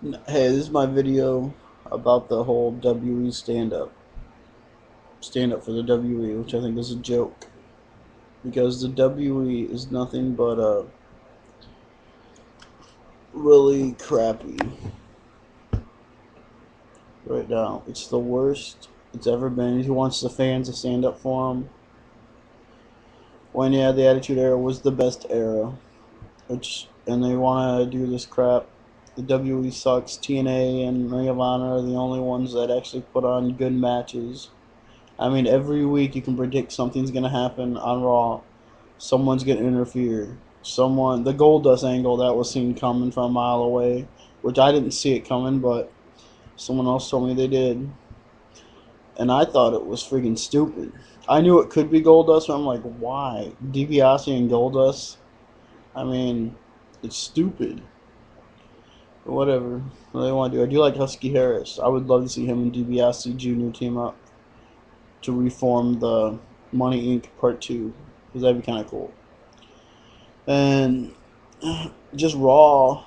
Hey, this is my video about the whole WE stand up for the WE, which I think is a joke because the WE is nothing but a really crappy right now. It's the worst it's ever been. He wants the fans to stand up for him. When yeah, the Attitude Era was the best era, and they want to do this crap. The WE sucks. TNA and Ring of Honor are the only ones that actually put on good matches. I mean, every week you can predict something's gonna happen on Raw. Someone's gonna interfere. The Goldust angle that was seen coming from a mile away, which I didn't see it coming, but someone else told me they did, and I thought it was freaking stupid. I knew it could be Goldust, but I'm like, why DiBiase and Goldust? I mean, it's stupid. But whatever. What do they want to do? I do like Husky Harris. I would love to see him and DiBiase Jr. team up to reform the Money Inc. Part 2, because that'd be kind of cool. And just Raw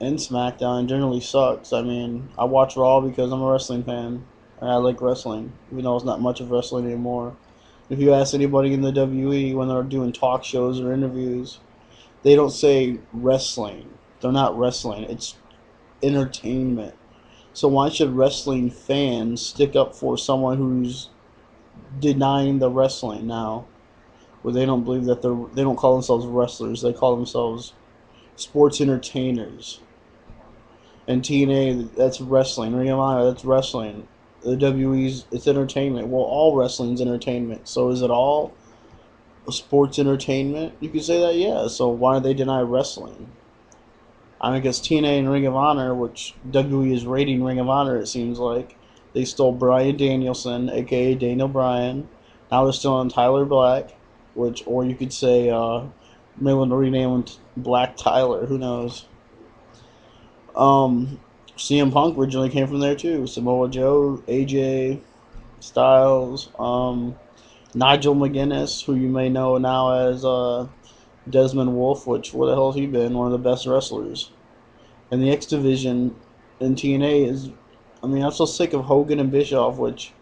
and SmackDown generally sucks. I mean, I watch Raw because I'm a wrestling fan, and I like wrestling, even though it's not much of wrestling anymore. If you ask anybody in the WE when they're doing talk shows or interviews, they don't say wrestling. They're not wrestling. It's entertainment. So why should wrestling fans stick up for someone who's denying the wrestling now, where they don't believe that they don't call themselves wrestlers, they call themselves sports entertainers. And TNA, that's wrestling. Ring of Honor, that's wrestling. The WE's, it's entertainment. Well, all wrestling's entertainment. So is it all sports entertainment? You could say that, yeah. So why do they deny wrestling? I mean, because TNA and Ring of Honor, which WWE is rating Ring of Honor, it seems like, they stole Bryan Danielson, aka Daniel Bryan. Now they're still on Tyler Black, or you could say, maybe want to rename him Black Tyler. Who knows? CM Punk originally came from there too. Samoa Joe, AJ Styles, Nigel McGuinness, who you may know now as Desmond Wolfe, which where the hell has he been? One of the best wrestlers. And the X Division in TNA is, I mean, I'm so sick of Hogan and Bischoff, which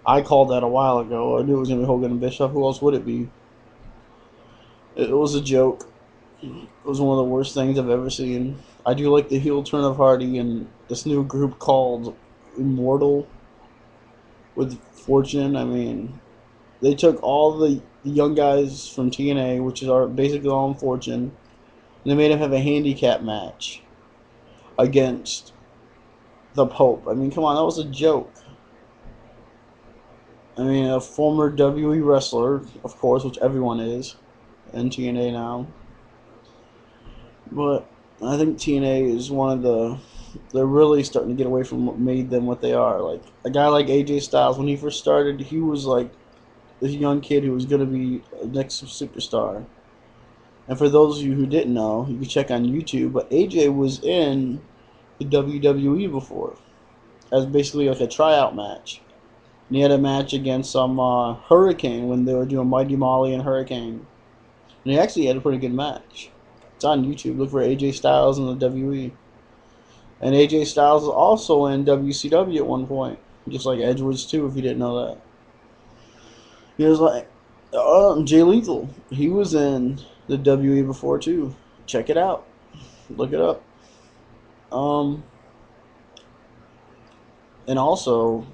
I called that a while ago. I knew it was going to be Hogan and Bischoff. Who else would it be? It was a joke. It was one of the worst things I've ever seen. I do like the heel turn of Hardy and this new group called Immortal with Fortune. I mean, they took all the young guys from TNA, which is basically all in Fortune, and they made them have a handicap match against the Pope. I mean, come on, that was a joke. I mean, a former WWE wrestler, of course, which everyone is in TNA now. But I think TNA is one of they're really starting to get away from what made them what they are. Like, a guy like AJ Styles, when he first started, he was like this young kid who was going to be a next superstar. And for those of you who didn't know, you can check on YouTube, but AJ was in the WWE before as basically like a tryout match. And he had a match against some Hurricane when they were doing Mighty Molly and Hurricane. And he actually had a pretty good match. It's on YouTube. Look for AJ Styles in the WWE. And AJ Styles was also in WCW at one point, just like Edwards too, if you didn't know that. He was like Jay Lethal. He was in the WWE before too. Check it out. Look it up. And also,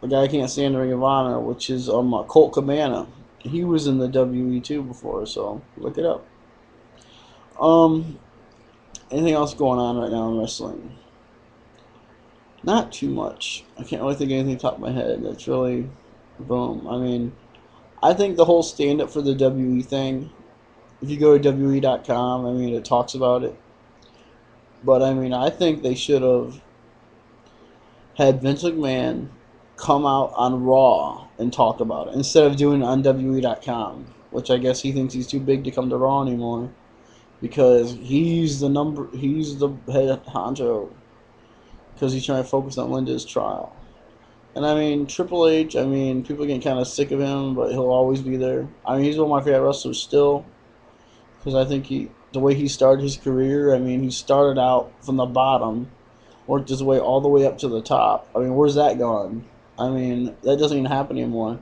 a guy I can't stand the Ring of Honor, which is Colt Cabana. He was in the WWE too before, so look it up. Um, Anything else going on right now in wrestling? Not too much. I can't really think of anything top of my head that's really boom. I mean, I think the whole stand up for the WE thing, if you go to WE.com, I mean, it talks about it. But I mean, I think they should have had Vince McMahon come out on Raw and talk about it instead of doing it on WWE.com, which I guess he thinks he's too big to come to Raw anymore because he's the head honcho because he's trying to focus on Linda's trial. And I mean, Triple H, I mean, people are getting kind of sick of him, but he'll always be there. I mean, he's one of my favorite wrestlers still because I think the way he started his career, I mean, he started out from the bottom worked his way all the way up to the top. I mean, where's that gone? I mean, that doesn't even happen anymore.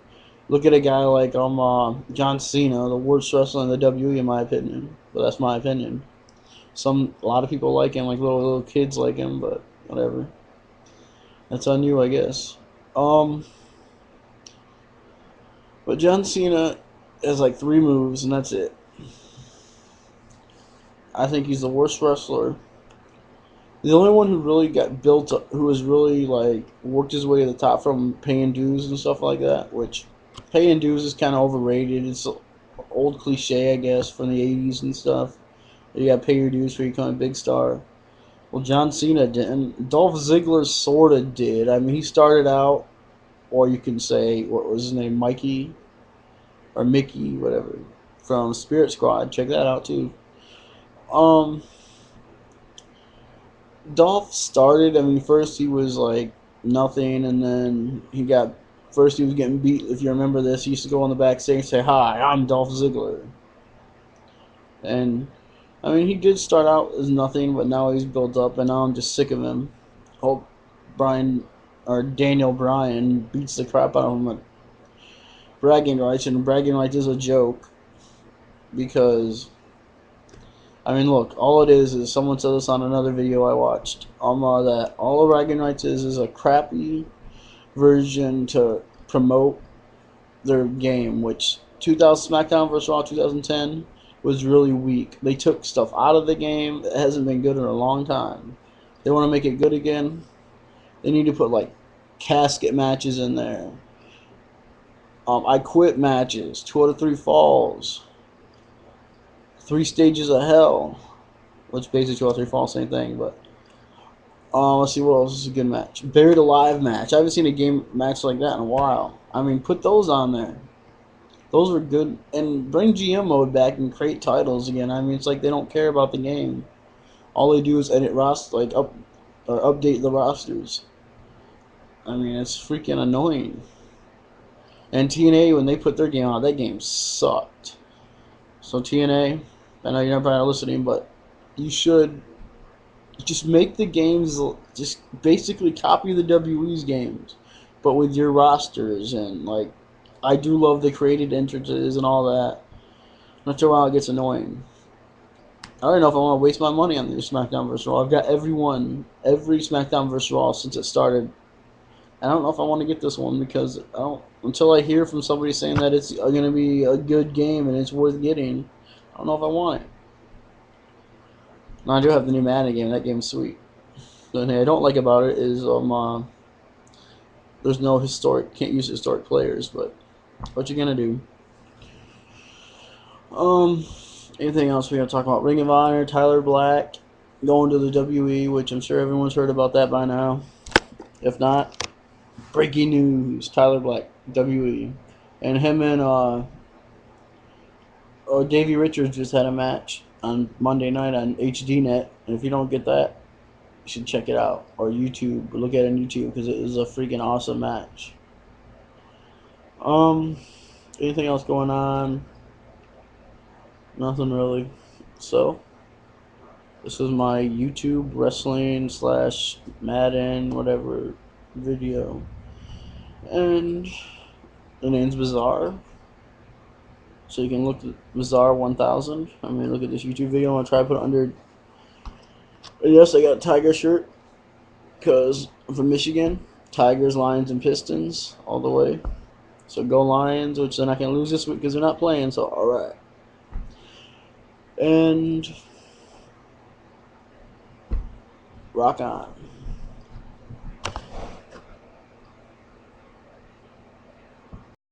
Look at a guy like John Cena, the worst wrestler in the WWE in my opinion. But that's my opinion. A lot of people like him, like little kids like him, but whatever. That's on you, I guess. Um, but John Cena has like 3 moves, and that's it. I think he's the worst wrestler. The only one who really got built up, who was really like worked his way to the top from paying dues and stuff like that, which paying dues is kind of overrated. It's an old cliche, I guess, from the 80s and stuff. You got to pay your dues before you become a big star. Well, John Cena didn't. Dolph Ziggler sort of did. I mean, he started out, or you can say, what was his name, Mikey or Mickey, whatever, from Spirit Squad. Check that out too. Um, Dolph started. I mean, first he was like nothing, and then first he was getting beat. If you remember this, he used to go on the backstage and say, "Hi, I'm Dolph Ziggler," and I mean, he did start out as nothing, but now he's built up, and now I'm just sick of him. Hope Daniel Bryan beats the crap out of him at bragging rights, and bragging rights is a joke because, I mean, look, all it is someone said this on another video I watched, that all bragging rights is a crappy version to promote their game, which 2000 SmackDown vs. Raw 2010 was really weak. They took stuff out of the game. It hasn't been good in a long time. They want to make it good again. They need to put like casket matches in there. I quit matches, 2 out of 3 falls, 3 stages of hell, which basically 2 out of 3 falls, same thing. But let's see what else is a good match. Buried Alive match. I haven't seen a game match like that in a while. I mean, put those on there. Those were good, and bring GM mode back and create titles again. I mean, it's like they don't care about the game. All they do is edit update the rosters. I mean, it's freaking annoying. And TNA, when they put their game out, that game sucked. So TNA, I know you're probably not listening, but you should just make the games, just basically copy the WWE's games, but with your rosters. And like, I do love the created entrances and all that. After a while, it gets annoying. I don't know if I want to waste my money on the SmackDown vs. Raw. I've got every SmackDown vs. Raw since it started. I don't know if I want to get this one because until I hear from somebody saying that it's going to be a good game and it's worth getting, I don't know if I want it. Now, I do have the new Madden game. That game's sweet. The thing I don't like about it is there's no can't use historic players, but what you gonna do? Anything else we gotta talk about? Ring of Honor, Tyler Black going to the WWE, which I'm sure everyone's heard about that by now. If not, breaking news: Tyler Black, WWE, and him and Davey Richards just had a match on Monday night on HDNet, and if you don't get that, you should check it out, or YouTube. Look at it on YouTube because it is a freaking awesome match. Anything else going on? Nothing really. So, this is my YouTube wrestling / Madden whatever video, and the name's Bizzarr. So you can look at bizzarr1000. I mean, look at this YouTube video. I'm gonna try to put it under. Yes, I got a Tiger shirt because I'm from Michigan. Tigers, Lions, and Pistons all the way. So go Lions, which they're not gonna lose this week because they're not playing. So all right. And rock on.